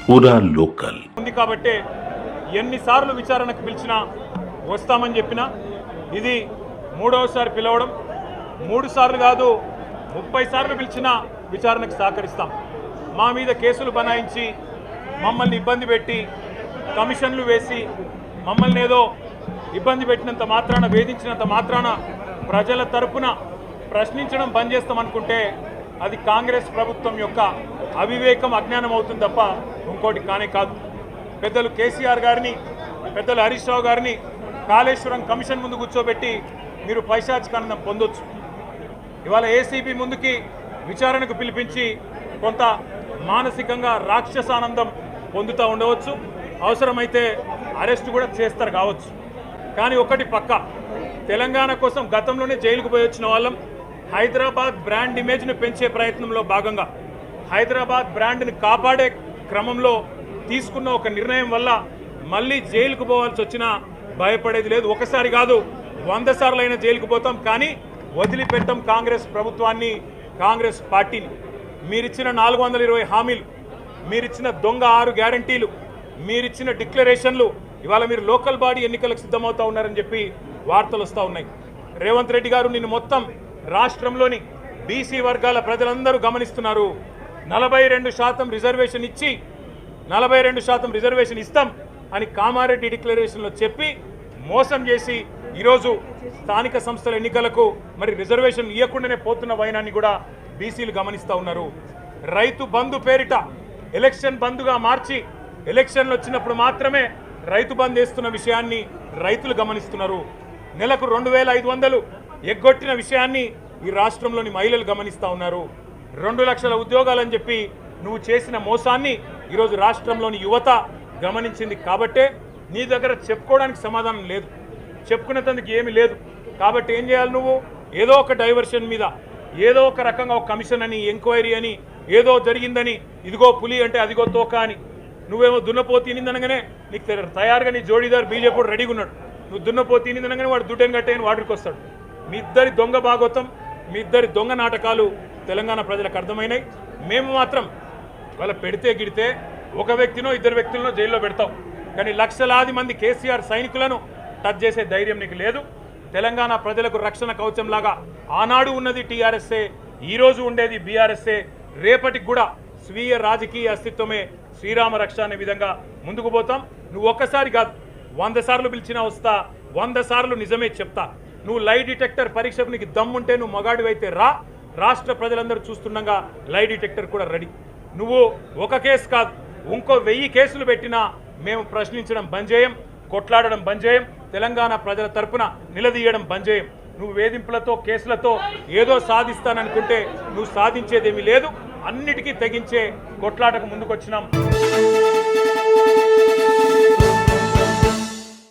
పూరా లోకల్ ఉంది కాబట్టి ఎన్నిసార్లు విచారణకు పిలిచినా వస్తామని చెప్పినా ఇది మూడవసారి పిలవడం, 3 సార్లు కాదు 30 సార్లు పిలిచినా విచారణకు సహకరిస్తాం. మా మీద కేసులు బనాయించి మమ్మల్ని ఇబ్బంది పెట్టి కమిషన్లు వేసి మమ్మల్ని ఏదో ఇబ్బంది పెట్టినంత మాత్రాన, వేధించినంత మాత్రాన ప్రజల తరపున ప్రశ్నించడం బంద్ చేస్తామనుకుంటే అది కాంగ్రెస్ ప్రభుత్వం యొక్క అవివేకం, అజ్ఞానం అవుతుంది తప్ప ఇంకోటి కానే కాదు. పెద్దలు కేసీఆర్ గారిని, పెద్దలు హరీష్ రావు గారిని కాళేశ్వరం కమిషన్ ముందు కూర్చోబెట్టి మీరు పైశాచికానందం పొందొచ్చు. ఇవాళ ఏసీబీ ముందుకి విచారణకు పిలిపించి కొంత మానసికంగా రాక్షసానందం పొందుతూ ఉండవచ్చు. అవసరమైతే అరెస్ట్ కూడా చేస్తారు కావచ్చు. కానీ ఒకటి పక్క, తెలంగాణ కోసం గతంలోనే జైలుకు పోయి వచ్చిన వాళ్ళం. హైదరాబాద్ బ్రాండ్ ఇమేజ్ను పెంచే ప్రయత్నంలో భాగంగా హైదరాబాద్ బ్రాండ్ని కాపాడే క్రమంలో తీసుకున్న ఒక నిర్ణయం వల్ల మళ్ళీ జైలుకు పోవాల్సి వచ్చినా భయపడేది లేదు. ఒకసారి కాదు 100 సార్లు అయినా జైలుకు పోతాం, కానీ వదిలిపెట్టం కాంగ్రెస్ ప్రభుత్వాన్ని, కాంగ్రెస్ పార్టీని. మీరిచ్చిన 420 హామీలు, మీరిచ్చిన దొంగ 6 గ్యారంటీలు, మీరిచ్చిన డిక్లరేషన్లు, ఇవాళ మీరు లోకల్ బాడీ ఎన్నికలకు సిద్ధమవుతా ఉన్నారని చెప్పి వార్తలు వస్తూ ఉన్నాయి. రేవంత్ రెడ్డి గారు నిన్ను మొత్తం రాష్ట్రంలోని బీసీ వర్గాల ప్రజలందరూ గమనిస్తున్నారు. 42% రిజర్వేషన్ ఇచ్చి 42% రిజర్వేషన్ ఇస్తాం అని కామారెడ్డి డిక్లరేషన్లో చెప్పి మోసం చేసి ఈరోజు స్థానిక సంస్థల ఎన్నికలకు మరి రిజర్వేషన్ ఇవ్వకుండానే పోతున్న వైనాన్ని కూడా బీసీలు గమనిస్తూ ఉన్నారు. రైతు బంధు పేరిట ఎలక్షన్ బంధుగా మార్చి ఎలక్షన్లు వచ్చినప్పుడు మాత్రమే రైతు బంధు వేస్తున్న విషయాన్ని రైతులు గమనిస్తున్నారు. నెలకు 2500 ఎగ్గొట్టిన విషయాన్ని ఈ రాష్ట్రంలోని మహిళలు గమనిస్తూ ఉన్నారు. 2 లక్షల ఉద్యోగాలని చెప్పి నువ్వు చేసిన మోసాన్ని ఈరోజు రాష్ట్రంలోని యువత గమనించింది. కాబట్టే నీ దగ్గర చెప్పుకోవడానికి సమాధానం లేదు, చెప్పుకునేందుకు ఏమీ లేదు. కాబట్టి ఏం చేయాలి, నువ్వు ఏదో ఒక డైవర్షన్ మీద, ఏదో ఒక రకంగా ఒక కమిషన్ అని, ఎంక్వైరీ అని, ఏదో జరిగిందని, ఇదిగో పులి అంటే అదిగో తోక అని, నువ్వేమో దున్నపోతు తినిందనగానే నీకు తయారుగా నీ జోడీదారు బీజేపీ రెడీగా ఉన్నాడు. నువ్వు దున్నపోతు తినిందనగానే వాడు దుడ్డని కట్టేయని వాడికి వస్తాడు. మీ ఇద్దరి దొంగ భాగవతం, మీ ఇద్దరి దొంగ నాటకాలు తెలంగాణ ప్రజలకు అర్థమైనాయి. మేము మాత్రం వాళ్ళ పెడితే గిడితే ఒక వ్యక్తినో 2 వ్యక్తులను జైల్లో పెడతాం, కానీ లక్షలాది మంది కేసీఆర్ సైనికులను టచ్ చేసే ధైర్యం నీకు లేదు. తెలంగాణ ప్రజలకు రక్షణ కవచంలాగా ఆనాడు ఉన్నది టీఆర్ఎస్ఏ, ఈరోజు ఉండేది బీఆర్ఎస్ఏ, రేపటికి కూడా స్వీయ రాజకీయ అస్తిత్వమే శ్రీరామ రక్ష అనే విధంగా ముందుకు పోతాం. నువ్వు ఒక్కసారి కాదు 100 సార్లు పిలిచినా వస్తా, 100 సార్లు నిజమే చెప్తా. నువ్వు లై డిటెక్టర్ పరీక్షకు నీకు దమ్ముంటే నువ్వు మగాడివైతే రా, రాష్ట్ర ప్రజలందరూ చూస్తుండగా లై డిటెక్టర్ కూడా రెడీ. నువ్వు ఒక కేసు కాదు ఇంకో 1000 కేసులు పెట్టినా మేము ప్రశ్నించడం బంద్ చేయం, కొట్లాడడం బంద్ చేయం, తెలంగాణ ప్రజల తరపున నిలదీయడం బంద్ చేయం. నువ్వు వేధింపులతో, కేసులతో ఏదో సాధిస్తాననుకుంటే నువ్వు సాధించేదేమీ లేదు. అన్నిటికీ తెగించే కొట్లాటకు ముందుకొచ్చినాం.